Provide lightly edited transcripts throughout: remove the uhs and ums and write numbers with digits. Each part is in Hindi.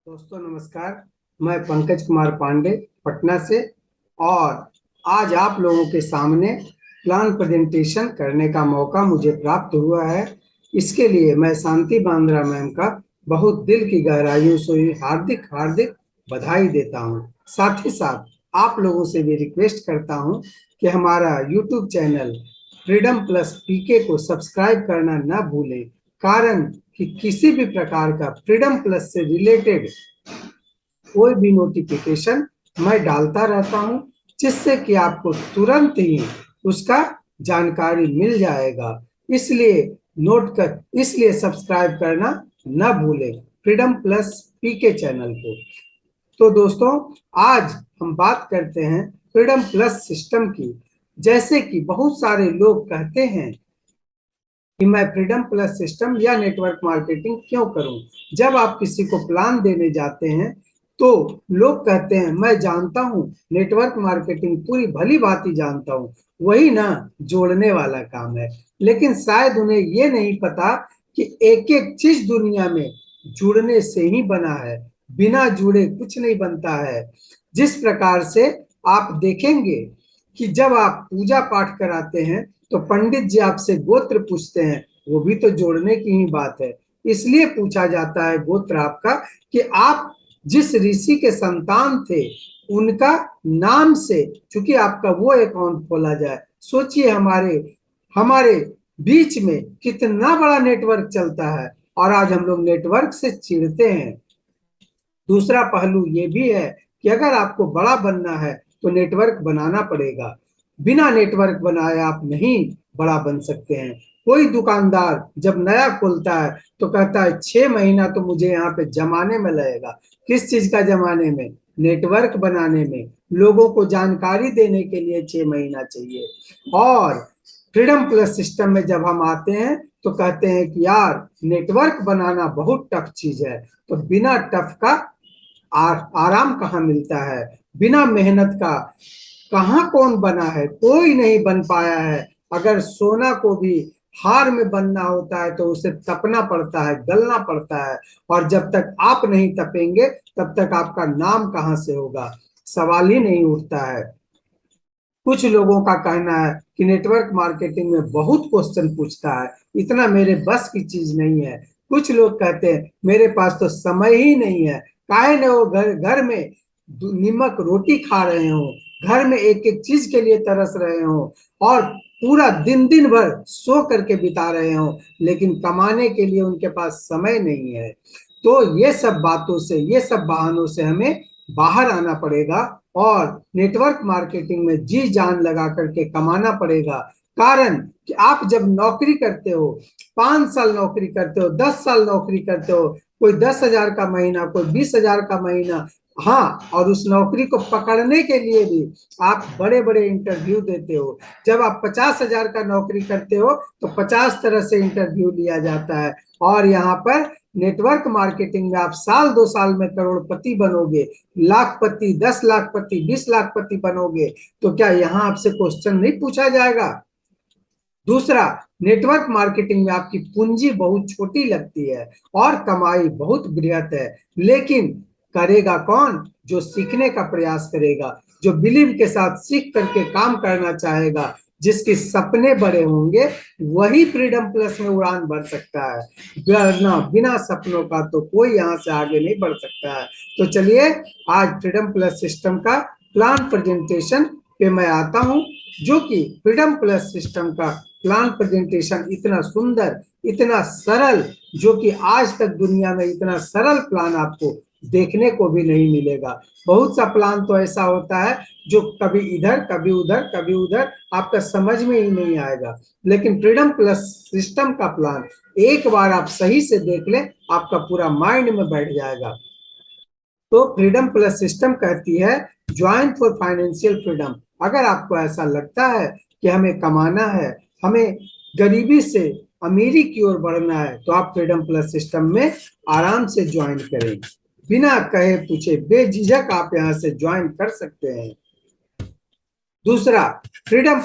दोस्तों नमस्कार। मैं पंकज कुमार पांडे पटना से, और आज आप लोगों के सामने प्लान प्रेजेंटेशन करने का मौका मुझे प्राप्त हुआ है। इसके लिए मैं शांति बांद्रा मैम का बहुत दिल की गहराइयों से हार्दिक हार्दिक बधाई देता हूं। साथ ही साथ आप लोगों से भी रिक्वेस्ट करता हूं कि हमारा यूट्यूब चैनल फ्रीडम प्लस पीके को सब्सक्राइब करना न भूलें, कारण कि किसी भी प्रकार का फ्रीडम प्लस से रिलेटेड कोई भी नोटिफिकेशन मैं डालता रहता हूं, जिससे कि आपको तुरंत ही उसका जानकारी मिल जाएगा। इसलिए इसलिए सब्सक्राइब करना न भूलें फ्रीडम प्लस पीके चैनल को। तो दोस्तों, आज हम बात करते हैं फ्रीडम प्लस सिस्टम की। जैसे कि बहुत सारे लोग कहते हैं कि मैं फ्रीडम प्लस सिस्टम या नेटवर्क मार्केटिंग क्यों करूं। जब आप किसी को प्लान देने जाते हैं तो लोग कहते हैं मैं जानता हूं, नेटवर्क मार्केटिंग पूरी भली भांति जानता हूं, वही ना जोड़ने वाला काम है। लेकिन शायद उन्हें ये नहीं पता कि एक एक चीज दुनिया में जुड़ने से ही बना है, बिना जुड़े कुछ नहीं बनता है। जिस प्रकार से आप देखेंगे कि जब आप पूजा पाठ कराते हैं तो पंडित जी आपसे गोत्र पूछते हैं, वो भी तो जोड़ने की ही बात है। इसलिए पूछा जाता है गोत्र आपका कि आप जिस ऋषि के संतान थे उनका नाम से चूंकि आपका वो अकाउंट खोला जाए। सोचिए हमारे हमारे बीच में कितना बड़ा नेटवर्क चलता है, और आज हम लोग नेटवर्क से चिढ़ते हैं। दूसरा पहलू ये भी है कि अगर आपको बड़ा बनना है तो नेटवर्क बनाना पड़ेगा। बिना नेटवर्क बनाए आप नहीं बड़ा बन सकते हैं। कोई दुकानदार जब नया खोलता है तो कहता है 6 महीना तो मुझे यहाँ पे जमाने में लगेगा। किस चीज का जमाने में? नेटवर्क बनाने में। लोगों को जानकारी देने के लिए 6 महीना चाहिए। और फ्रीडम प्लस सिस्टम में जब हम आते हैं तो कहते हैं कि यार नेटवर्क बनाना बहुत टफ चीज है। तो बिना टफ का आराम कहाँ मिलता है? बिना मेहनत का कहाँ कौन बना है? कोई नहीं बन पाया है। अगर सोना को भी हार में बनना होता है तो उसे तपना पड़ता है, गलना पड़ता है, और जब तक आप नहीं तपेंगे तब तक आपका नाम कहाँ से होगा? सवाल ही नहीं उठता है। कुछ लोगों का कहना है कि नेटवर्क मार्केटिंग में बहुत क्वेश्चन पूछता है, इतना मेरे बस की चीज नहीं है। कुछ लोग कहते हैं मेरे पास तो समय ही नहीं है। काहे न वो घर घर में निमक रोटी खा रहे हो, घर में एक एक चीज के लिए तरस रहे हो, और पूरा दिन दिन भर सो करके बिता रहे हो, लेकिन कमाने के लिए उनके पास समय नहीं है। तो ये सब बातों से, ये सब बहानों से हमें बाहर आना पड़ेगा और नेटवर्क मार्केटिंग में जी जान लगा करके कमाना पड़ेगा। कारण कि आप जब नौकरी करते हो, 5 साल नौकरी करते हो, 10 साल नौकरी करते हो, कोई 10,000 का महीना, कोई 20,000 का महीना, हाँ, और उस नौकरी को पकड़ने के लिए भी आप बड़े बड़े इंटरव्यू देते हो। जब आप 50,000 का नौकरी करते हो तो 50 तरह से इंटरव्यू लिया जाता है। और यहाँ पर नेटवर्क मार्केटिंग में आप साल 2 साल में करोड़पति बनोगे, लाखपति, 10 लाखपति, 20 लाखपति बनोगे, तो क्या यहाँ आपसे क्वेश्चन नहीं पूछा जाएगा? दूसरा, नेटवर्क मार्केटिंग में आपकी पूंजी बहुत छोटी लगती है और कमाई बहुत बृहत है। लेकिन करेगा कौन? जो सीखने का प्रयास करेगा, जो बिलीव के साथ सीख करके काम करना चाहेगा, जिसके सपने बड़े होंगे, वही फ्रीडम प्लस में उड़ान भर सकता है। बिना सपनों का तो कोई यहाँ से आगे नहीं बढ़ सकता है। तो चलिए आज फ्रीडम प्लस सिस्टम का प्लान प्रेजेंटेशन पे मैं आता हूँ, जो कि फ्रीडम प्लस सिस्टम का प्लान प्रेजेंटेशन इतना सुंदर, इतना सरल, जो कि आज तक दुनिया में इतना सरल प्लान आपको देखने को भी नहीं मिलेगा। बहुत सा प्लान तो ऐसा होता है जो कभी इधर कभी उधर कभी उधर, आपका समझ में ही नहीं आएगा। लेकिन फ्रीडम प्लस सिस्टम का प्लान एक बार आप सही से देख लें, आपका पूरा माइंड में बैठ जाएगा। तो फ्रीडम प्लस सिस्टम कहती है ज्वाइन फॉर फाइनेंशियल फ्रीडम। अगर आपको ऐसा लगता है कि हमें कमाना है, हमें गरीबी से अमीरी की ओर बढ़ना है, तो आप फ्रीडम प्लस सिस्टम में आराम से ज्वाइन करें। बिना कहे पूछे बेझिझक आप यहाँ से ज्वाइन कर सकते हैं। दूसरा, फ्रीडम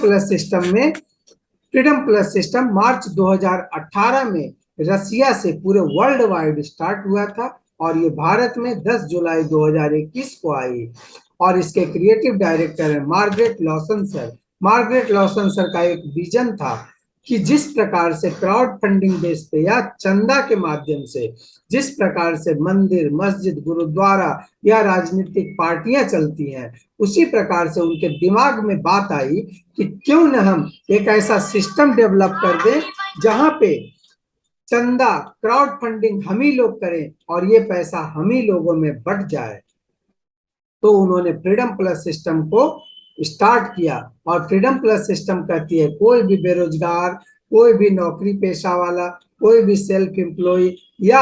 प्लस सिस्टम मार्च 2018 में रसिया से पूरे वर्ल्ड वाइड स्टार्ट हुआ था। और ये भारत में 10 जुलाई 2021 को आई। और इसके क्रिएटिव डायरेक्टर है Margaret Lawson sir. Margaret Lawson sir का एक विजन था कि जिस प्रकार से क्राउड फंडिंग बेस पे या चंदा के माध्यम से जिस प्रकार से मंदिर, मस्जिद, गुरुद्वारा या राजनीतिक पार्टियां चलती हैं, उसी प्रकार से उनके दिमाग में बात आई कि क्यों न हम एक ऐसा सिस्टम डेवलप कर दें जहां पे चंदा, क्राउड फंडिंग हम ही लोग करें और ये पैसा हम ही लोगों में बट जाए। तो उन्होंने फ्रीडम प्लस सिस्टम को स्टार्ट किया। और फ्रीडम प्लस सिस्टम कहती है कोई भी बेरोजगार, कोई भी नौकरी पेशा वाला, कोई भी सेल्फ एम्प्लॉय या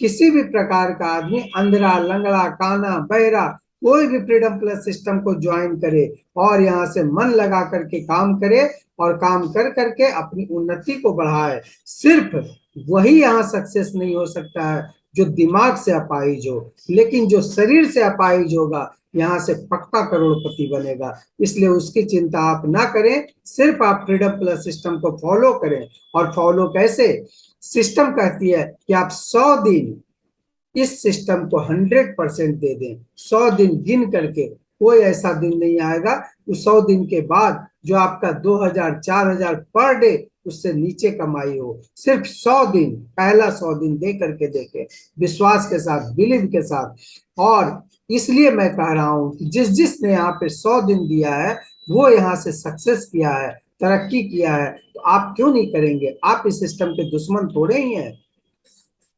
किसी भी प्रकार का आदमी, अंधरा, लंगड़ा, काना, बहरा, कोई भी फ्रीडम प्लस सिस्टम को ज्वाइन करे और यहाँ से मन लगा करके काम करे और काम कर करके अपनी उन्नति को बढ़ाए। सिर्फ वही यहाँ सक्सेस नहीं हो सकता है जो दिमाग से अपाहिज हो, लेकिन जो शरीर से अपाहिज होगा यहाँ से पक्का करोड़पति बनेगा। इसलिए उसकी चिंता आप ना करें, सिर्फ आप फ्रीडम प्लस सिस्टम को फॉलो करें। और फॉलो कैसे? सिस्टम कहती है कि आप 100 दिन इस सिस्टम को 100% दे दें। 100 दिन गिन करके, कोई ऐसा दिन नहीं आएगा तो 100 दिन के बाद जो आपका 2000 4000 पर डे उससे नीचे कमाई हो। सिर्फ 100 दिन, पहला 100 दिन दे करके देखे, विश्वास के साथ, बिलीव के साथ। और इसलिए मैं कह रहा हूं कि जिसने यहाँ पे 100 दिन दिया है वो यहाँ से सक्सेस किया है, तरक्की किया है, तो आप क्यों नहीं करेंगे? आप इस सिस्टम के दुश्मन थोड़े ही हैं।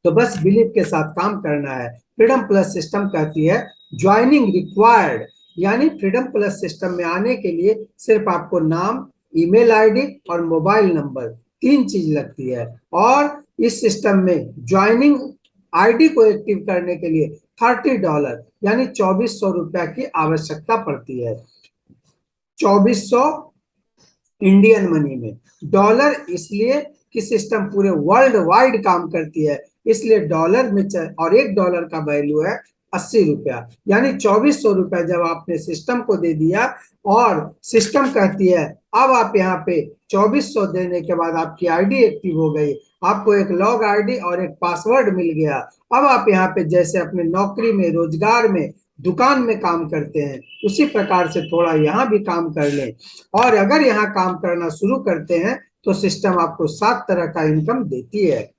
तो बस बिलीव के साथ काम करना है। फ्रीडम प्लस सिस्टम कहती है ज्वाइनिंग रिक्वायर्ड, यानी फ्रीडम प्लस सिस्टम में आने के लिए सिर्फ आपको नाम, ईमेल आईडी और मोबाइल नंबर, 3 चीज लगती है। और इस सिस्टम में ज्वाइनिंग आईडी को एक्टिव करने के लिए $30 यानी 2400 रुपया की आवश्यकता पड़ती है। 2400 इंडियन मनी में। डॉलर इसलिए कि सिस्टम पूरे वर्ल्ड वाइड काम करती है, इसलिए डॉलर में और $1 का वैल्यू है 80 रुपया। यानी 2400 रुपया जब आपने सिस्टम को दे दिया और सिस्टम कहती है अब आप यहाँ पे 2400 देने के बाद आपकी आईडी एक्टिव हो गई, आपको एक लॉग आईडी और एक पासवर्ड मिल गया। अब आप यहाँ पे जैसे अपने नौकरी में, रोजगार में, दुकान में काम करते हैं, उसी प्रकार से थोड़ा यहाँ भी काम कर लें। और अगर यहाँ काम करना शुरू करते हैं तो सिस्टम आपको 7 तरह का इनकम देती है,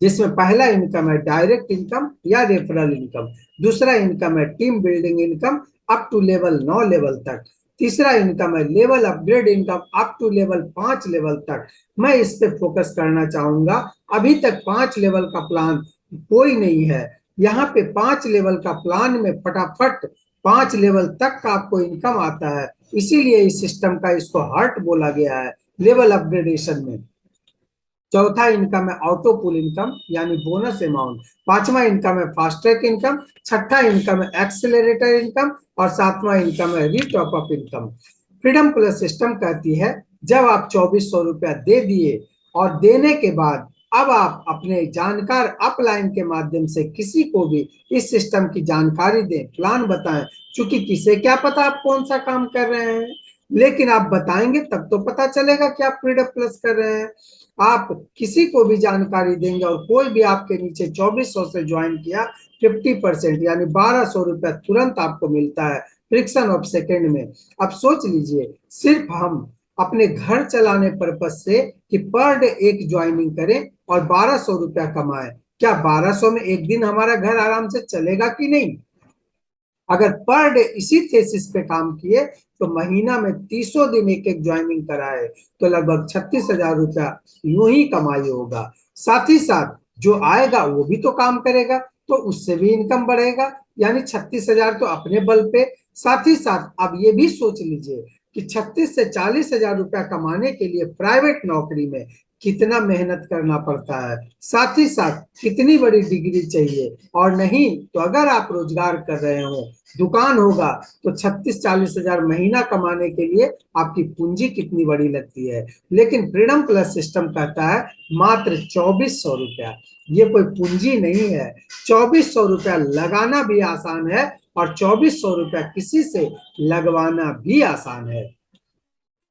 जिसमें पहला इनकम है डायरेक्ट इनकम या रेफरल इनकम। दूसरा इनकम है team building income up to level 9 level तक। तीसरा इनकम है level upgrade income up to level 5 level तक। मैं इस पे फोकस करना चाहूंगा। अभी तक 5 लेवल का प्लान कोई नहीं है। यहाँ पे 5 लेवल का प्लान में फटाफट 5 लेवल तक का आपको इनकम आता है। इसीलिए इस सिस्टम का इसको हार्ट बोला गया है लेवल अपग्रेडेशन में। चौथा इनकम है ऑटो पुल इनकम यानी बोनस अमाउंट। पांचवा इनकम है फास्ट ट्रैक इनकम। छठा इनकम है एक्सेलरेटर इनकम। और सातवां इनकम है retop up income. Freedom plus system कहती है जब आप 2400 रुपया दे दिए और देने के बाद अब आप अपने जानकार अपलाइन के माध्यम से किसी को भी इस सिस्टम की जानकारी दें, प्लान बताएं। क्योंकि किसे क्या पता आप कौन सा काम कर रहे हैं, लेकिन आप बताएंगे तब तो पता चलेगा कि आप फ्रीडम प्लस कर रहे हैं। आप किसी को भी जानकारी देंगे और कोई भी आपके नीचे 2400 से ज्वाइन किया, 50% यानी 1200 रुपया तुरंत आपको मिलता है फ्रिक्शन ऑफ सेकेंड में। अब सोच लीजिए, सिर्फ हम अपने घर चलाने पर्पज से कि पर डे एक ज्वाइनिंग करें और 1200 रुपया कमाएं, क्या 1200 में एक दिन हमारा घर आराम से चलेगा कि नहीं? अगर पर डे इसी थेसिस पे काम किए तो महीना में 300 दिन एक एक ज्वाइनिंग कराए तो लगभग 36,000 रुपया यूं ही कमाई होगा। साथ ही साथ जो आएगा वो भी तो काम करेगा, तो उससे भी इनकम बढ़ेगा, यानी 36,000 तो अपने बल पे। साथ ही साथ अब ये भी सोच लीजिए कि 36 से 40,000 रुपया कमाने के लिए प्राइवेट नौकरी में कितना मेहनत करना पड़ता है, साथ ही साथ कितनी बड़ी डिग्री चाहिए। और नहीं तो अगर आप रोजगार कर रहे हो, दुकान होगा, तो 36-40,000 महीना कमाने के लिए आपकी पूंजी कितनी बड़ी लगती है। लेकिन फ्रीडम प्लस सिस्टम कहता है मात्र 2400 रुपया। ये कोई पूंजी नहीं है। 2400 रुपया लगाना भी आसान है और 2400 रुपया किसी से लगवाना भी आसान है।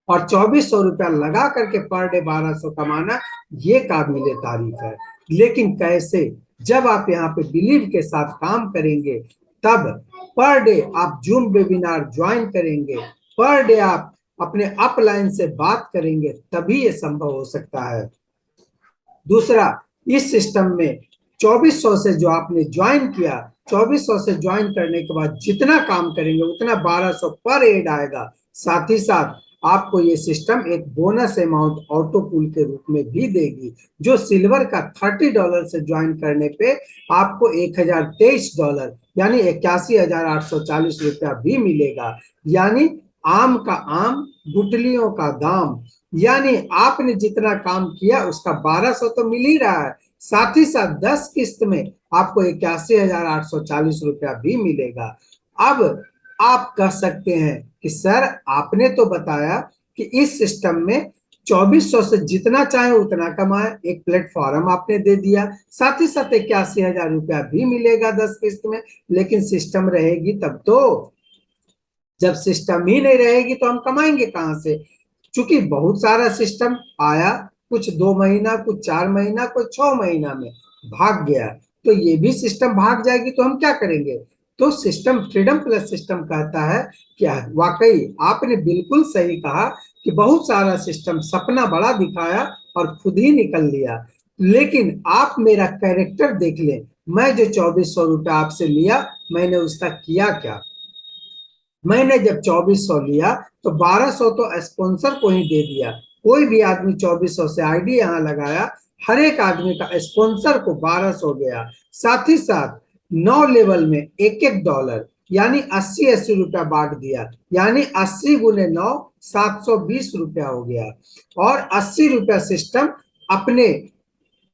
और 2400 रुपया लगा करके पर डे 1200 कमाना, ये काबिले तारीफ है। लेकिन कैसे? जब आप यहाँ पे बिलीव के साथ काम करेंगे, तब पर डे आप जूम वेबिनार ज्वाइन करेंगे, पर डे आप अपने अपलाइन से बात करेंगे, तभी ये संभव हो सकता है। दूसरा, इस सिस्टम में 2400 से जो आपने ज्वाइन किया, 2400 से ज्वाइन करने के बाद जितना काम करेंगे उतना 1200 पर हेड आएगा। साथ ही साथ आपको ये सिस्टम एक बोनस अमाउंट ऑटो पूल के रूप में भी देगी, जो सिल्वर का $30 से ज्वाइन करने पे आपको $1023 यानी 81,840 रुपया भी मिलेगा। यानी आम का आम, गुटलियों का दाम, यानी आपने जितना काम किया उसका 1200 तो मिल ही रहा है, साथ ही साथ 10 किस्त में आपको 81,840 रुपया भी मिलेगा। अब आप कह सकते हैं कि सर आपने तो बताया कि इस सिस्टम में 2400 से जितना चाहे उतना कमाए, एक प्लेटफॉर्म आपने दे दिया, साथ ही साथ 81,000 रुपया भी मिलेगा 10 किस्त में, लेकिन सिस्टम रहेगी तब तो। जब सिस्टम ही नहीं रहेगी तो हम कमाएंगे कहां से? चूंकि बहुत सारा सिस्टम आया, कुछ 2 महीना, कुछ 4 महीना, कुछ 6 महीना में भाग गया, तो ये भी सिस्टम भाग जाएगी तो हम क्या करेंगे? तो सिस्टम, फ्रीडम प्लस सिस्टम कहता है कि वाकई आपने बिल्कुल सही कहा कि बहुत सारा सिस्टम सपना बड़ा दिखाया और खुद ही निकल लिया, लेकिन आप मेरा कैरेक्टर देख लें। मैं जो 2400 रुपया आपसे लिया, मैंने उसका किया क्या? मैंने जब 2400 लिया तो 1200 तो स्पॉन्सर को ही दे दिया। कोई भी आदमी 2400 से आईडी यहाँ लगाया, हर एक आदमी का स्पॉन्सर को 1200 गया। साथ ही साथ 9 लेवल में $1 यानी 80-80 रुपया बांट दिया, यानी 80 गुने 9 720 रुपया हो गया। और 80 रुपया सिस्टम अपने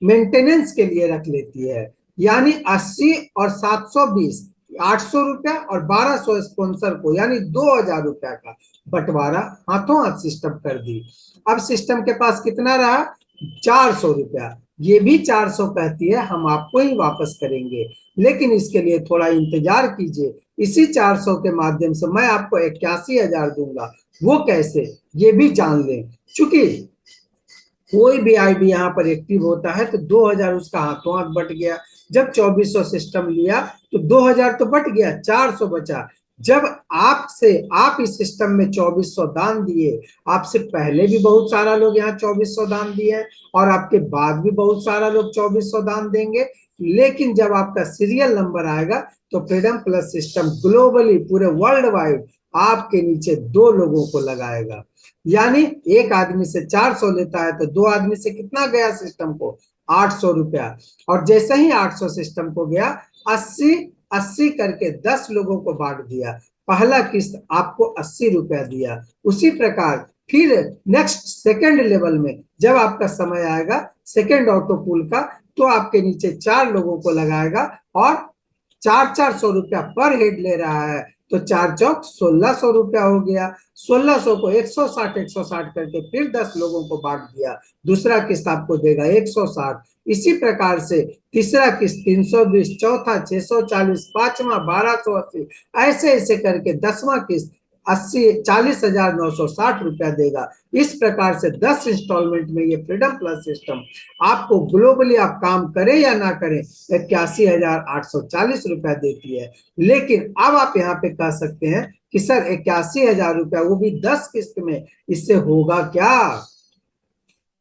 मेंटेनेंस के लिए रख लेती है, यानी 80 और 720, 800 रुपया और 1200 स्पॉन्सर को, यानी 2000 रुपया का बंटवारा हाथों हाथ सिस्टम कर दी। अब सिस्टम के पास कितना रहा? 400 रुपया। ये भी 400 कहती है हम आपको ही वापस करेंगे, लेकिन इसके लिए थोड़ा इंतजार कीजिए। इसी 400 के माध्यम से मैं आपको 81,000 दूंगा। वो कैसे, ये भी जान लें। चूंकि कोई भी आईडी यहाँ पर एक्टिव होता है तो 2000 उसका हाथों हाथ बट गया। जब 2400 सिस्टम लिया तो 2000 तो बट गया, 400 बचा। जब आप इस सिस्टम में 2400 दान दिए, आपसे पहले भी बहुत सारा लोग यहाँ 2400 दान दिए और आपके बाद भी बहुत सारा लोग 2400 दान देंगे, लेकिन जब आपका सीरियल नंबर आएगा तो फ्रीडम प्लस सिस्टम ग्लोबली पूरे वर्ल्ड वाइड आपके नीचे 2 लोगों को लगाएगा। यानी एक आदमी से 400 लेता है तो 2 आदमी से कितना गया सिस्टम को? 800 रुपया। और जैसे ही 800 सिस्टम को गया, 80 80 करके 10 लोगों को बांट दिया। पहला किस्त आपको 80 रुपया दिया। उसी प्रकार फिर नेक्स्ट सेकंड लेवल में जब आपका समय आएगा सेकंड ऑटो पूल का, तो आपके नीचे 4 लोगों को लगाएगा और 400 रुपया पर हेड ले रहा है, तो 4 चौक 1600 रुपया हो गया। 1600 को 160 करके फिर 10 लोगों को बांट दिया, दूसरा किस्त आपको देगा 160। इसी प्रकार से तीसरा किस्त 320, चौथा 640, पांचवा 1280, ऐसे ऐसे करके 10वां किस्त 40,960 रुपया देगा। इस प्रकार से 10 इंस्टॉलमेंट में ये फ्रीडम प्लस सिस्टम आपको ग्लोबली, आप काम करें या ना करें, 81,840 रुपया देती है। लेकिन अब आप यहाँ पे कह सकते हैं कि सर 81,000 रुपया वो भी 10 किस्त में, इससे होगा क्या?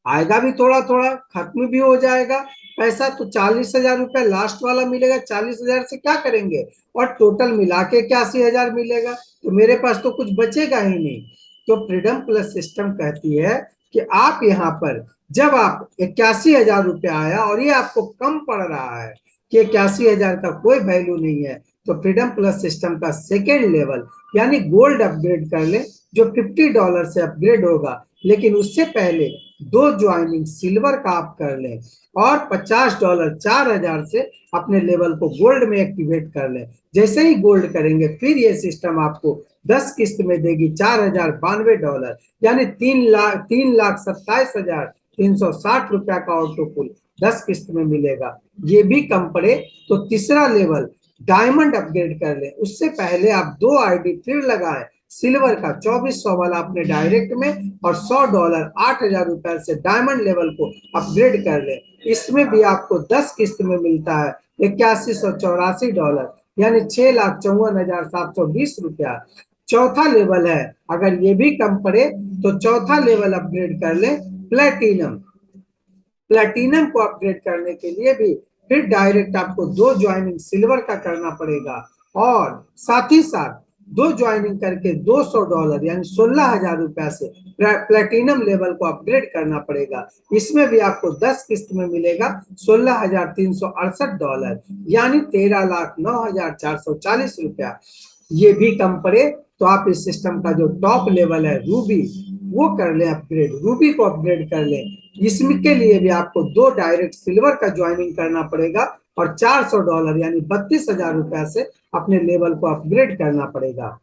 आएगा भी थोड़ा थोड़ा, खत्म भी हो जाएगा पैसा। तो 40,000 रुपया लास्ट वाला मिलेगा, 40,000 से क्या करेंगे? और टोटल मिला के 81,000 मिलेगा, तो मेरे पास तो कुछ बचेगा ही नहीं। तो फ्रीडम प्लस सिस्टम कहती है कि आप यहाँ पर जब आप 81,000 रुपया आया और ये आपको कम पड़ रहा है कि 81,000 का कोई वैल्यू नहीं है, तो फ्रीडम प्लस सिस्टम का सेकेंड लेवल यानी गोल्ड अपग्रेड कर ले, जो $50 से अपग्रेड होगा, लेकिन उससे पहले 2 ज्वाइनिंग सिल्वर का आप कर लें और $50 4000 से अपने लेवल को गोल्ड में एक्टिवेट कर लें। जैसे ही गोल्ड करेंगे फिर ये सिस्टम आपको 10 किस्त में देगी $4,092, यानी 3,27,360 रुपया का ऑटो पुल 10 किस्त में मिलेगा। ये भी कम पड़े तो तीसरा लेवल डायमंड अपग्रेड कर लें, उससे पहले आप 2 आईडी फिर लगाएं, सिल्वर का 2400 वाला अपने डायरेक्ट में, और $100 $8000 से डायमंड लेवल को अपग्रेड कर ले। इसमें भी आपको 10 किस्त में मिलता है $8184, यानी $6,54,720। चौथा लेवल है, अगर ये भी कम पड़े तो चौथा लेवल अपग्रेड कर ले प्लेटिनम। प्लेटिनम को अपग्रेड करने के लिए भी फिर डायरेक्ट आपको 2 ज्वाइनिंग सिल्वर का करना पड़ेगा, और साथ ही साथ 2 ज्वाइनिंग करके $200 यानी $16,000 से प्लेटिनम लेवल को अपग्रेड करना पड़ेगा। इसमें भी आपको 10 किस्त में मिलेगा $16,368, यानी $13,09,440। ये भी कम पड़े तो आप इस सिस्टम का जो टॉप लेवल है रूबी, वो कर ले अपग्रेड, रूबी को अपग्रेड कर ले। इसमें के लिए भी आपको 2 डायरेक्ट सिल्वर का ज्वाइनिंग करना पड़ेगा, और $400 यानी $32,000 से अपने लेवल को अपग्रेड करना पड़ेगा।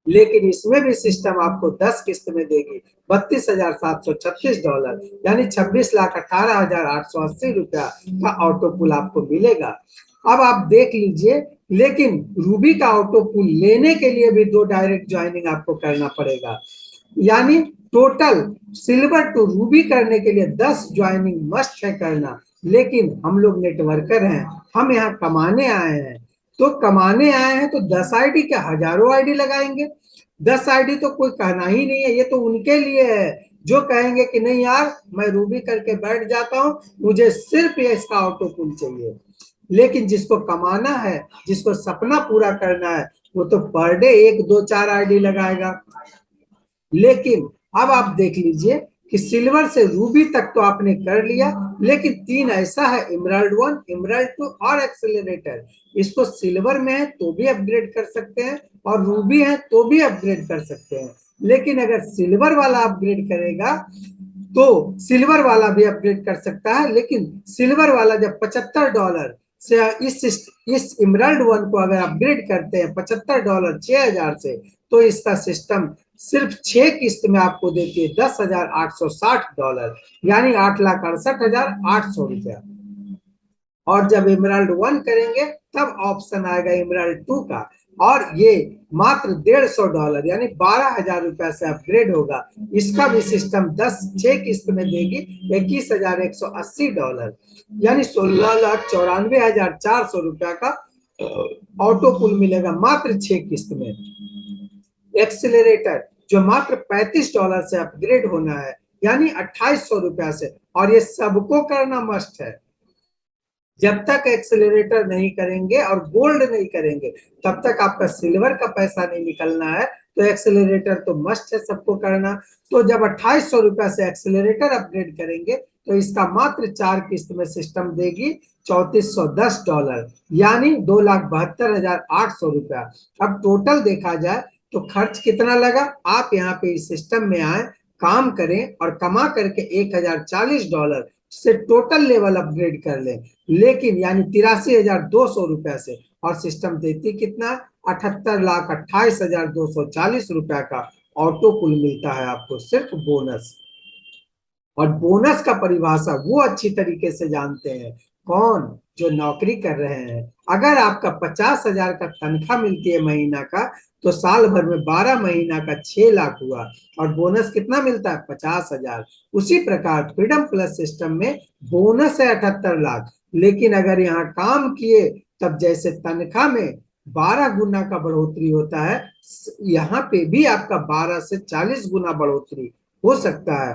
लेकिन इसमें भी सिस्टम आपको 10 किस्त में देगी $32,736, यानी $26,18,880 का ऑटो पुल आपको मिलेगा। अब आप देख लीजिए, लेकिन रूबी का ऑटो पुल लेने के लिए भी 2 डायरेक्ट ज्वाइनिंग आपको करना पड़ेगा, यानी टोटल सिल्वर टू रूबी करने के लिए 10 ज्वाइनिंग मस्ट है करना। लेकिन हम लोग नेटवर्कर हैं, हम यहाँ कमाने आए हैं, तो कमाने आए हैं तो 10 आईडी क्या हजारों आईडी लगाएंगे? 10 आईडी तो कोई कहना ही नहीं है, ये तो उनके लिए है जो कहेंगे कि नहीं यार मैं रूबी करके बैठ जाता हूँ, मुझे सिर्फ ये इसका ऑटो पुल चाहिए। लेकिन जिसको कमाना है, जिसको सपना पूरा करना है, वो तो पर डे 1 2 4 आईडी लगाएगा। लेकिन अब आप देख लीजिए कि सिल्वर से रूबी तक तो आपने कर लिया, लेकिन 3 ऐसा है, इमराल्ड 1, इमराल्ड 2 और एक्सेलरेटर। इसको सिल्वर में है तो भी अपग्रेड कर सकते हैं, और रूबी है तो भी अपग्रेड कर सकते हैं। लेकिन अगर सिल्वर वाला अपग्रेड करेगा तो सिल्वर वाला भी अपग्रेड कर सकता है, लेकिन सिल्वर वाला जब $75 से इस इमराल्ड 1 को अगर अपग्रेड करते हैं $75 6000 से, तो इसका सिस्टम सिर्फ 6 किस्त में आपको देती है $10,860, यानी $8,68,800। और जब इमराल्ड 1 करेंगे तब ऑप्शन आएगा इमराल्ड 2 का, और ये मात्र $150 यानी $12,000 से अपग्रेड होगा। इसका भी सिस्टम 6 किस्त में देगी $21,180, यानी $16,94,400 का ऑटो पुल मिलेगा मात्र 6 किस्त में। एक्सेलरेटर जो मात्र $35 से अपग्रेड होना है, यानी $2,800 से, और ये सबको करना मस्ट है। जब तक एक्सेलरेटर नहीं करेंगे और गोल्ड नहीं करेंगे तब तक आपका सिल्वर का पैसा नहीं निकलना है, तो एक्सेलरेटर तो मस्ट है सबको करना। तो जब $2,800 से एक्सेलरेटर अपग्रेड करेंगे तो इसका मात्र 4 किस्त में सिस्टम देगी $3,410, यानी $2,72,800। अब टोटल देखा जाए तो खर्च कितना लगा? आप यहाँ पे इस सिस्टम में आए, काम करें और कमा करके $1,040 से टोटल लेवल अपग्रेड कर ले, लेकिन यानी $83,200 से, और सिस्टम देती कितना? $78,28,240 का ऑटो पुल मिलता है आपको सिर्फ बोनस। और बोनस का परिभाषा वो अच्छी तरीके से जानते हैं कौन? जो नौकरी कर रहे हैं। अगर आपका 50,000 का तनख्वाह मिलती है महीना का, तो साल भर में 12 महीना का 6 लाख हुआ, और बोनस कितना मिलता है? 50,000। उसी प्रकार फ्रीडम प्लस सिस्टम में बोनस है 78 लाख, लेकिन अगर यहाँ काम किए तब जैसे तनख्वाह में 12 गुना का बढ़ोतरी होता है, यहाँ पे भी आपका 12 से 40 गुना बढ़ोतरी हो सकता है।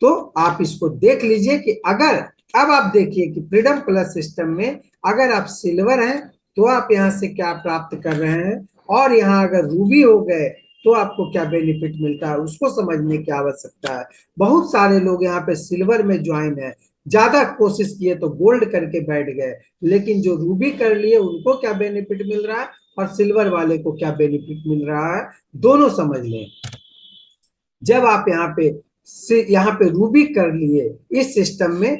तो आप इसको देख लीजिए कि अगर अब आप देखिए कि फ्रीडम प्लस सिस्टम में अगर आप सिल्वर हैं तो आप यहाँ से क्या प्राप्त कर रहे हैं, और यहाँ अगर रूबी हो गए तो आपको क्या बेनिफिट मिलता है, उसको समझने की आवश्यकता है। बहुत सारे लोग यहाँ पे सिल्वर में ज्वाइन है, ज्यादा कोशिश किए तो गोल्ड करके बैठ गए, लेकिन जो रूबी कर लिए उनको क्या बेनिफिट मिल रहा है और सिल्वर वाले को क्या बेनिफिट मिल रहा है, दोनों समझ लें। जब आप यहाँ पे रूबी कर लिए, इस सिस्टम में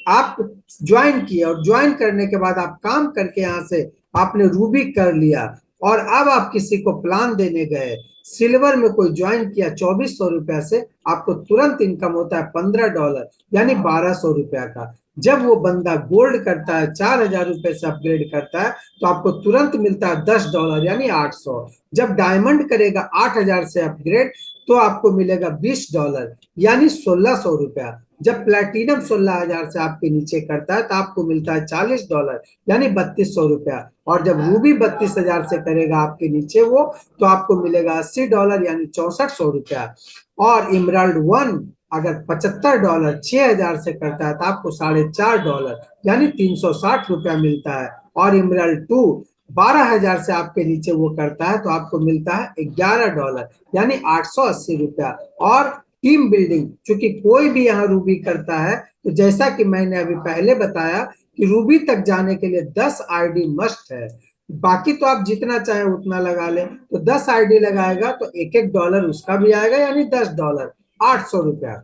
आप ज्वाइन किए, और ज्वाइन करने के बाद आप काम करके यहाँ से आपने रूबी कर लिया, और अब आप किसी को प्लान देने गए, सिल्वर में कोई ज्वाइन किया $2,400 से, आपको तुरंत इनकम होता है $15, यानी $1,200 का। जब वो बंदा गोल्ड करता है, 4,000 रुपए से अपग्रेड करता है, तो आपको तुरंत मिलता है $10 यानी 800। जब डायमंड करेगा 8,000 से अपग्रेड, तो आपको मिलेगा $20 यानी 1,600 रुपया। जब प्लेटिनम 16,000 से आपके नीचे करता है, तो आपको मिलता है $40 यानी 3,200 रुपया। और जब रूबी 32,000 से करेगा आपके नीचे वो, तो आपको मिलेगा $80 यानी 6,400 रुपया। और इमराल्ड 1 अगर $75 6,000 से करता है, तो आपको $4.5 यानी 360 रुपया मिलता है। और इमराल्ड 2 12,000 से आपके नीचे वो करता है, तो आपको मिलता है $11 यानी 880 रुपया। और टीम बिल्डिंग, चूंकि कोई भी यहाँ रूबी करता है, तो जैसा कि मैंने अभी पहले बताया कि रूबी तक जाने के लिए 10 आईडी मस्ट है। बाकी तो आप जितना चाहे उतना लगा ले, तो 10 आईडी लगाएगा तो $1 उसका भी आएगा यानी $10, 800 रुपया।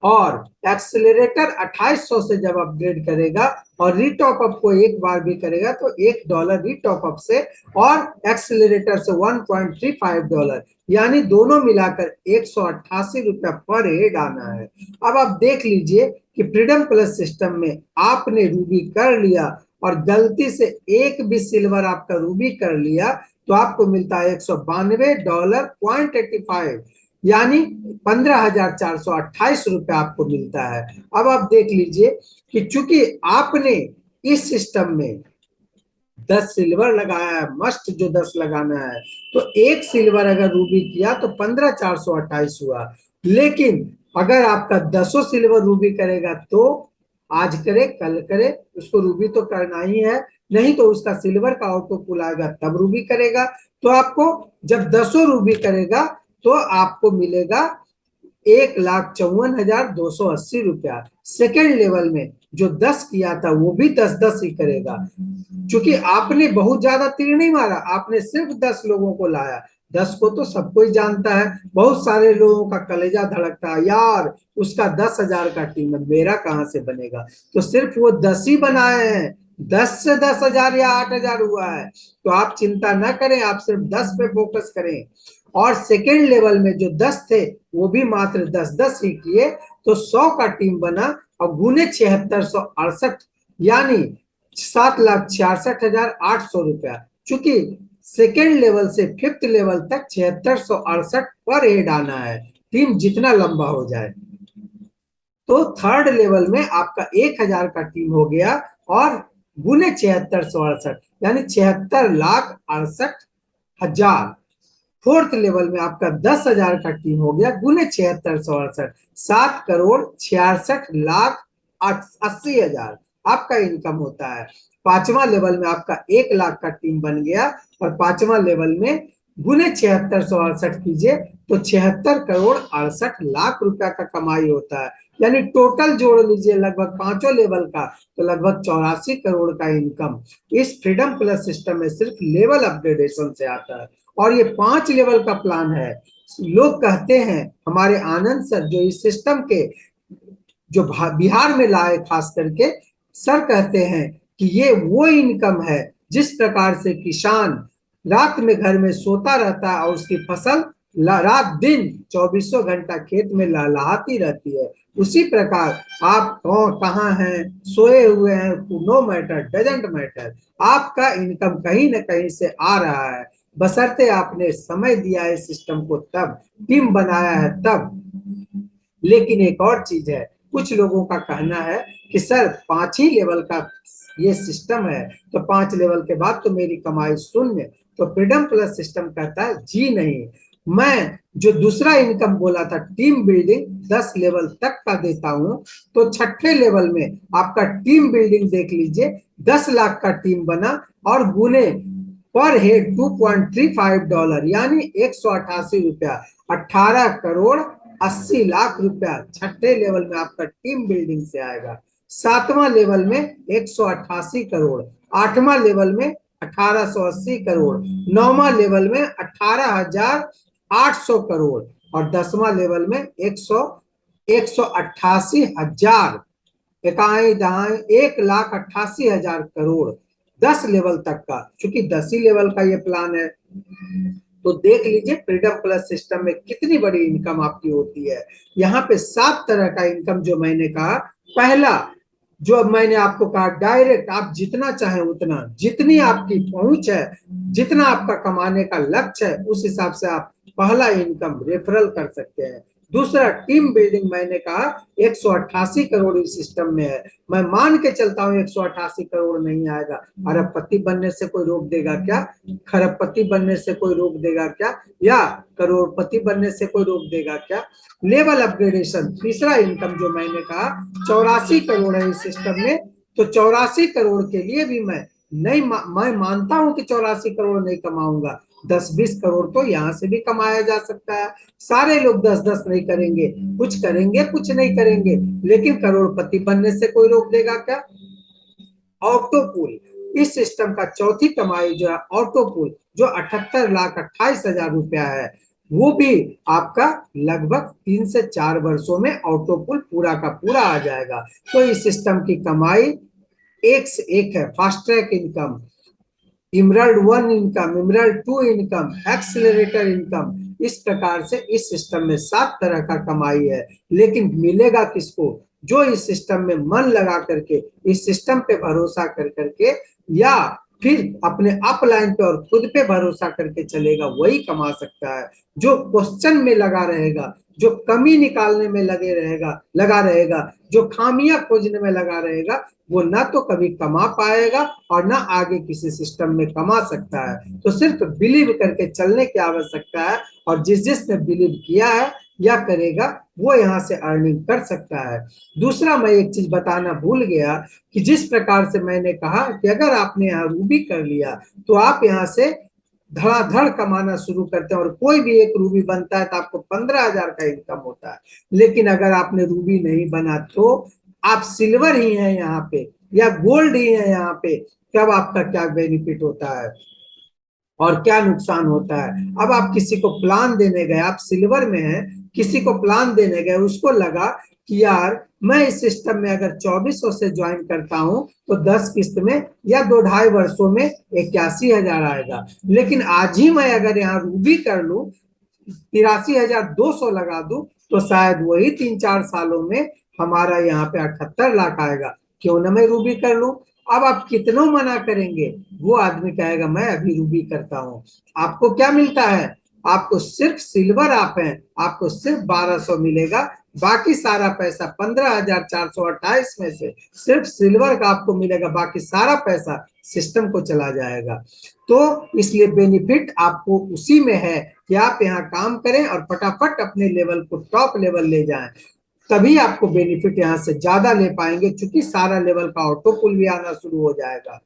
और एक्सेलरेटर 2,800 से जब अपग्रेड करेगा और रीटॉप अप को एक बार भी करेगा, तो $1 रीटॉप अप से और एक्सेलरेटर से $1.35 यानी दोनों मिलाकर 188 रुपया पर हेड आना है। अब आप देख लीजिए कि फ्रीडम प्लस सिस्टम में आपने रूबी कर लिया और गलती से एक भी सिल्वर आपका रूबी कर लिया, तो आपको मिलता है $192.85 यानी 15,428 रुपया आपको मिलता है। अब आप देख लीजिए कि चूंकि आपने इस सिस्टम में 10 सिल्वर लगाया है, मस्ट जो 10 लगाना है, तो एक सिल्वर अगर रूबी किया तो 15,428 हुआ। लेकिन अगर आपका 10 सिल्वर रूबी करेगा, तो आज करे कल करे, उसको रूबी तो करना ही है, नहीं तो उसका सिल्वर का ऑटो पुल आएगा तब रूबी करेगा। तो आपको जब 10 रूबी करेगा, तो आपको मिलेगा 1,54,280 रुपया। सेकेंड लेवल में जो 10 किया था, वो भी 10-10 ही करेगा। क्योंकि आपने बहुत ज्यादा तीर नहीं मारा, आपने सिर्फ 10 लोगों को लाया। 10 को तो सब कोई जानता है, बहुत सारे लोगों का कलेजा धड़कता है, यार उसका 10,000 का टीम है, मेरा कहां से बनेगा। तो सिर्फ वो 10 ही बनाए हैं, 10 से 10,000 या 8,000 हुआ है। तो आप चिंता ना करें, आप सिर्फ 10 पे फोकस करें। और सेकेंड लेवल में जो 10 थे, वो भी मात्र 10-10 ही किए, तो 100 का टीम बना और गुने 7,668 यानी 7,66,800 रुपया। चूंकि सेकेंड लेवल से फिफ्थ लेवल तक 7,668 पर हेड आना है, टीम जितना लंबा हो जाए। तो थर्ड लेवल में आपका 1,000 का टीम हो गया और गुने 7,668 यानी 76,68,000। फोर्थ लेवल में आपका 10,000 का टीम हो गया, गुने 7,668 7,66,80,000 आपका इनकम होता है। पांचवा लेवल में आपका 1,00,000 का टीम बन गया और पांचवा लेवल में गुने 7,668 कीजिए, तो 76,68,00,000 रुपया का कमाई होता है। यानी टोटल जोड़ लीजिए लगभग पांचों लेवल का, तो लगभग 84 करोड़ का इनकम इस फ्रीडम प्लस सिस्टम में सिर्फ लेवल अपग्रेडेशन से आता है। और ये 5 लेवल का प्लान है। लोग कहते हैं, हमारे आनंद सर जो इस सिस्टम के जो बिहार में लाए खास करके, सर कहते हैं कि ये वो इनकम है जिस प्रकार से किसान रात में घर में सोता रहता है और उसकी फसल रात दिन 24 घंटा खेत में लहलहाती रहती है, उसी प्रकार आप कहाँ हैं, सोए हुए हैं, नो मैटर, डजेंट मैटर, आपका इनकम कहीं ना कहीं से आ रहा है, बशर्ते आपने समय दिया है सिस्टम को, तब टीम बनाया है तब। लेकिन एक और चीज है, कुछ लोगों का कहना है कि सर 5 ही लेवल का ये सिस्टम है, तो 5 लेवल के बाद तो मेरी कमाई शून्य। तो फ्रीडम प्लस सिस्टम कहता है जी नहीं, मैं जो दूसरा इनकम बोला था टीम बिल्डिंग 10 लेवल तक का देता हूं, तो छठे लेवल में आपका टीम बिल्डिंग देख लीजिए, 10 लाख का टीम बना और गुने पर हेड $2.35 यानी 188 रुपया, 18,80,00,000 रुपया छठे लेवल में आपका टीम बिल्डिंग से आएगा। सातवां लेवल में 188 करोड़, आठवां लेवल में 1,880 करोड़, नौवां लेवल में 18,800 करोड़ और 10वां लेवल में 188,000 इकाई दहाई 1,88,000 करोड़ 10 लेवल तक का। चूंकि 10 ही लेवल का ये प्लान है, तो देख लीजिए फ्रीडम प्लस सिस्टम में कितनी बड़ी इनकम आपकी होती है। यहाँ पे 7 तरह का इनकम जो मैंने कहा, पहला जो अब मैंने आपको कहा डायरेक्ट आप जितना चाहे उतना, जितनी आपकी पहुंच है, जितना आपका कमाने का लक्ष्य है, उस हिसाब से आप पहला इनकम रेफरल कर सकते हैं। दूसरा टीम बिल्डिंग, मैंने कहा 188 करोड़ इस सिस्टम में है। मैं मान के चलता हूं 188 करोड़ नहीं आएगा। अरबपति बनने से कोई रोक देगा क्या? खरबपति बनने से कोई रोक देगा क्या? या करोड़पति बनने से कोई रोक देगा क्या? लेवल अपग्रेडेशन, तीसरा इनकम जो मैंने कहा 84 करोड़ है इस सिस्टम में। तो 84 करोड़ के लिए भी मैं मानता हूं कि 84 करोड़ नहीं कमाऊंगा, 10-20 करोड़ तो यहां से भी कमाया जा सकता है। सारे लोग 10-10 नहीं करेंगे, कुछ करेंगे कुछ नहीं करेंगे, लेकिन करोड़पति बनने से कोई रोक देगा क्या? ऑटोपूल, इस सिस्टम का चौथी कमाई जो है ऑटोपूल, जो 78,28,000 रुपया है, वो भी आपका लगभग 3 से 4 वर्षों में ऑटोपूल पूरा का पूरा आ जाएगा। तो इस सिस्टम की कमाई एक से एक है। Fast track income, emerald 1 income, emerald 2 income, accelerator income, इस प्रकार से इस सिस्टम में 7 तरह का कमाई है। लेकिन मिलेगा किसको? जो इस सिस्टम में मन लगा करके, इस सिस्टम पे भरोसा कर करके, या फिर अपने अपलाइन पे और खुद पे भरोसा करके चलेगा, वही कमा सकता है। जो क्वेश्चन में लगा रहेगा, जो कमी निकालने में लगा रहेगा, जो खामियां खोजने में लगा रहेगा, वो ना तो कभी कमा पाएगा और ना आगे किसी सिस्टम में कमा सकता है। तो सिर्फ बिलीव करके चलने की आवश्यकता है, और जिसने बिलीव किया है या करेगा, वो यहाँ से अर्निंग कर सकता है। दूसरा मैं एक चीज बताना भूल गया कि जिस प्रकार से मैंने कहा कि अगर आपने यहाँ रूबी कर लिया तो आप यहाँ से धड़ाधड़ कमाना शुरू करते हैं, और कोई भी एक रूबी बनता है तो आपको 15,000 का इनकम होता है। लेकिन अगर आपने रूबी नहीं बना तो आप सिल्वर ही हैं यहाँ पे, या गोल्ड ही है यहाँ पे, तब आपका क्या बेनिफिट होता है और क्या नुकसान होता है। अब आप किसी को प्लान देने गए, आप सिल्वर में हैं, किसी को प्लान देने गए, उसको लगा कि यार मैं इस सिस्टम में अगर 2400 से ज्वाइन करता हूं तो 10 किस्त में या 2-2.5 वर्षों में 81,000 आएगा। लेकिन आज ही मैं अगर यहाँ रूबी कर लूं, 83,200 लगा दूं, तो शायद वही 3-4 सालों में हमारा यहाँ पे 78 लाख आएगा। क्यों ना मैं रूबी कर लूं? अब आप कितनों मना करेंगे, वो आदमी कहेगा मैं अभी रूबी करता हूं। आपको क्या मिलता है? आपको सिर्फ सिल्वर आप हैं, आपको सिर्फ 1200 मिलेगा। बाकी सारा पैसा 15,428 में से सिर्फ सिल्वर का आपको मिलेगा, बाकी सारा पैसा सिस्टम को चला जाएगा। तो इसलिए बेनिफिट आपको उसी में है कि आप यहाँ काम करें और फटाफट अपने लेवल को टॉप लेवल ले जाएं, तभी आपको बेनिफिट यहाँ से ज्यादा ले पाएंगे, क्योंकि सारा लेवल का ऑटो पुल भी आना शुरू हो जाएगा।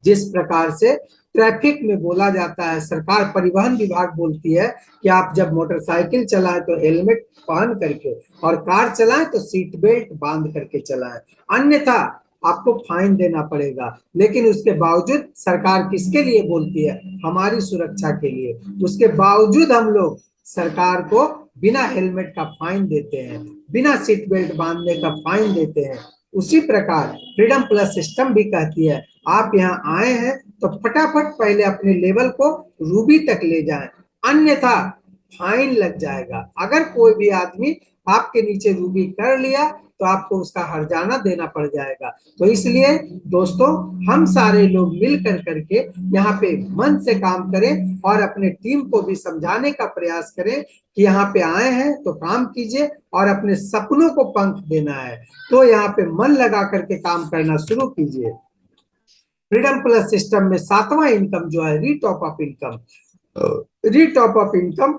जिस प्रकार से ट्रैफिक में बोला जाता है, सरकार परिवहन विभाग बोलती है कि आप जब मोटरसाइकिल चलाएं तो हेलमेट पहन करके, और कार चलाएं तो सीट बेल्ट बांध करके चलाएं, अन्यथा आपको फाइन देना पड़ेगा। लेकिन उसके बावजूद सरकार किसके लिए बोलती है? हमारी सुरक्षा के लिए। उसके बावजूद हम लोग सरकार को बिना हेलमेट का फाइन देते हैं, बिना सीट बेल्ट बांधने का फाइन देते हैं। उसी प्रकार फ्रीडम प्लस सिस्टम भी कहती है आप यहाँ आए हैं तो फटाफट पहले अपने लेवल को रूबी तक ले जाएं, अन्यथा फाइन लग जाएगा। अगर कोई भी आदमी आपके नीचे रूबी कर लिया तो आपको उसका हर्जाना देना पड़ जाएगा। तो इसलिए दोस्तों, हम सारे लोग मिलकर करके यहाँ पे मन से काम करें और अपने टीम को भी समझाने का प्रयास करें कि यहाँ पे आए हैं तो काम कीजिए और अपने सपनों को पंख देना है, तो यहाँ पे मन लगा करके काम करना शुरू कीजिए। फ्रीडम प्लस सिस्टम में 7वां इनकम जो है retop up income. रीटॉप up income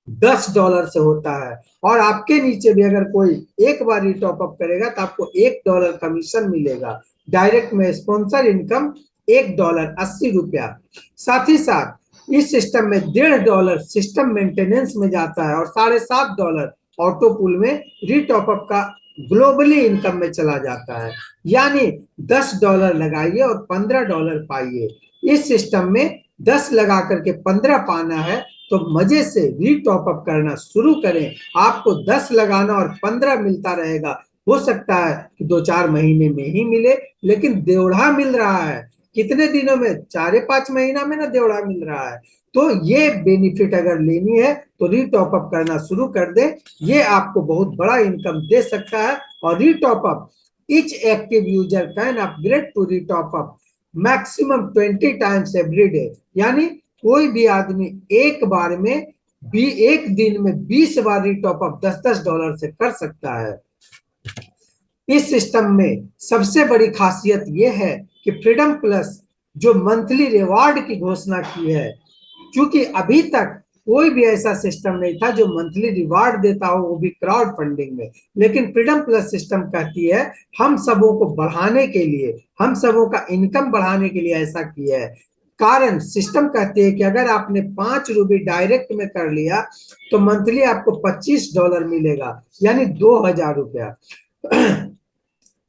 $10 से होता है, और आपके नीचे भी अगर कोई एक बार रीटॉप अप करेगा तो आपको $1 कमीशन मिलेगा। डायरेक्ट में स्पॉन्सर इनकम $1, 80 रुपया। साथ ही साथ इस सिस्टम में $1.5 सिस्टम मेंटेनेंस में जाता है, और $7.5 ऑटो पुल में रीटॉप अप का ग्लोबली इनकम में चला जाता है। यानी $10 लगाइए और $15 पाइए। इस सिस्टम में 10 लगा करके 15 पाना है तो मजे से रीटॉप अप करना शुरू करें। आपको 10 लगाना और 15 मिलता रहेगा। हो सकता है कि 2-4 महीने में ही मिले, लेकिन देवड़ा मिल रहा है कितने दिनों में? 4-5 महीना में ना देवड़ा मिल रहा है। तो ये बेनिफिट अगर लेनी है तो रीटॉप अप करना शुरू कर दे, ये आपको बहुत बड़ा इनकम दे सकता है। और रीटॉप up each active user can upgrade to the top up maximum 20 times every day। यानी कोई भी आदमी एक बार में भी एक दिन में 20 बार रिटॉप अप $10 से कर सकता है। इस सिस्टम में सबसे बड़ी खासियत यह है कि फ्रीडम प्लस जो मंथली रिवार्ड की घोषणा की है, क्योंकि अभी तक कोई भी ऐसा सिस्टम नहीं था जो मंथली रिवार्ड देता हो, वो भी क्राउड फंडिंग में। लेकिन फ्रीडम प्लस सिस्टम कहती है हम सबों को बढ़ाने के लिए, हम सबों का इनकम बढ़ाने के लिए ऐसा किया है। कारण सिस्टम कहती है कि अगर आपने ₹5 डायरेक्ट में कर लिया तो मंथली आपको $25 मिलेगा, यानी ₹2000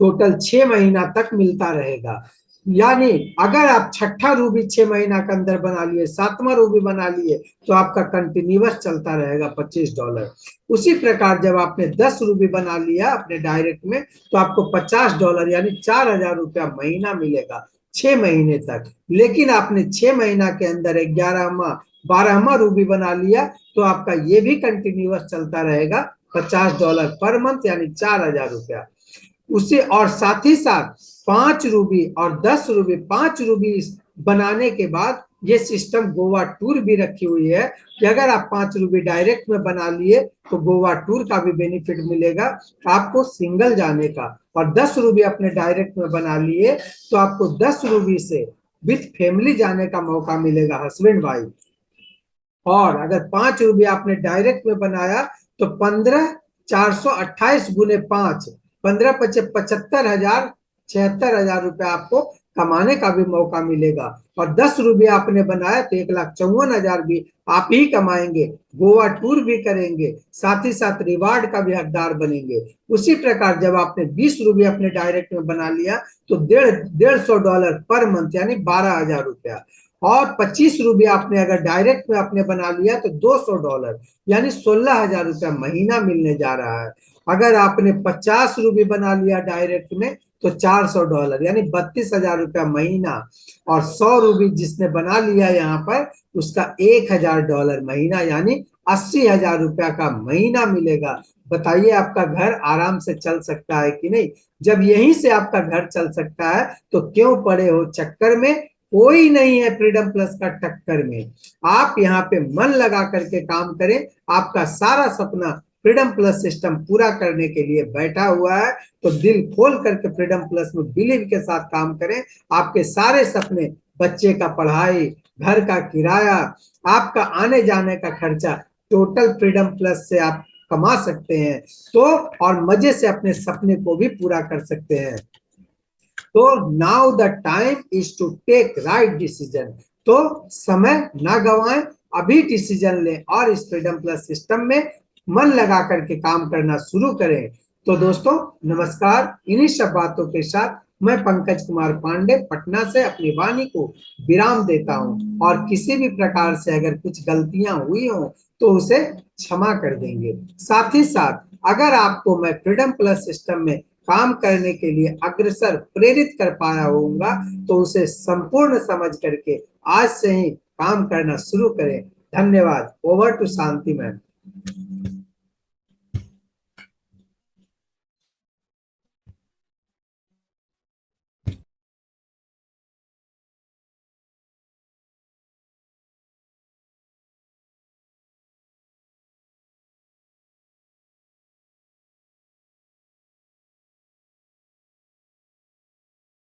टोटल 6 महीना तक मिलता रहेगा। यानी अगर आप छठा रूबी 6 महीना के अंदर बना लिए, 7वां रूबी बना लिए, तो आपका कंटिन्यूअस चलता रहेगा $25। उसी प्रकार जब आपने 10 रूबी बना लिया अपने डायरेक्ट में, तो आपको $50 यानी ₹4000 महीना मिलेगा 6 महीने तक। लेकिन आपने 6 महीना के अंदर 11वां 12वां रूबी बना लिया तो आपका ये भी कंटिन्यूअस चलता रहेगा $50 पर मंथ, यानी ₹4000। उसे और साथ ही साथ 5 रूबी और 10 रूबी, 5 रूबी बनाने के बाद ये सिस्टम गोवा टूर भी रखी हुई है कि अगर आप 5 रूबी डायरेक्ट में बना लिए तो गोवा टूर का भी बेनिफिट मिलेगा आपको सिंगल जाने का। और 10 रूबी अपने डायरेक्ट में बना लिए तो आपको 10 रूबी से विथ फैमिली जाने का मौका मिलेगा, हस्बैंड वाइफ। और अगर 5 रूबी आपने डायरेक्ट में बनाया तो 15,428 गुने 5, 15,75,000 ₹76,000 आपको कमाने का भी मौका मिलेगा। और 10 रूबी आपने बनाया तो 1,54,000 भी आप ही कमाएंगे, गोवा टूर भी करेंगे, साथ ही साथ रिवार्ड का भी हकदार बनेंगे। उसी प्रकार जब आपने 20 रूबी अपने डायरेक्ट में बना लिया तो $150 पर मंथ, यानी ₹12,000। और 25 रूबी आपने अगर डायरेक्ट में आपने बना लिया तो $200 यानी ₹16,000 महीना मिलने जा रहा है। अगर आपने 50 रूबी बना लिया डायरेक्ट में तो $400 यानी ₹32,000 महीना। और 100 रूबी जिसने बना लिया यहाँ पर उसका $1,000 महीना, यानी ₹80,000 का महीना मिलेगा। बताइए आपका घर आराम से चल सकता है कि नहीं? जब यहीं से आपका घर चल सकता है तो क्यों पड़े हो चक्कर में? कोई नहीं है फ्रीडम प्लस का टक्कर में। आप यहाँ पे मन लगा करके काम करें, आपका सारा सपना फ्रीडम प्लस सिस्टम पूरा करने के लिए बैठा हुआ है। तो दिल खोल करके फ्रीडम प्लस में बिलीव के साथ काम करें। आपके सारे सपने, बच्चे का पढ़ाई, घर का किराया, आपका आने जाने का खर्चा, टोटल फ्रीडम प्लस से आप कमा सकते हैं। तो और मजे से अपने सपने को भी पूरा कर सकते हैं। तो now the time is to take right decision. तो समय ना गवाएं, अभी डिसीजन लें और इस फ्रीडम प्लस सिस्टम में मन लगा करके काम करना शुरू करें। तो दोस्तों नमस्कार, इन्हीं सब बातों के साथ मैं पंकज कुमार पांडे पटना से अपनी वाणी को विराम देता हूं। और किसी भी प्रकार से अगर कुछ गलतियां हुई हो तो उसे क्षमा कर देंगे। साथ ही साथ अगर आपको मैं फ्रीडम प्लस सिस्टम में काम करने के लिए अग्रसर प्रेरित कर पाया होऊंगा तो उसे संपूर्ण समझ करके आज से ही काम करना शुरू करें। धन्यवाद। Over to Shanti ma'am.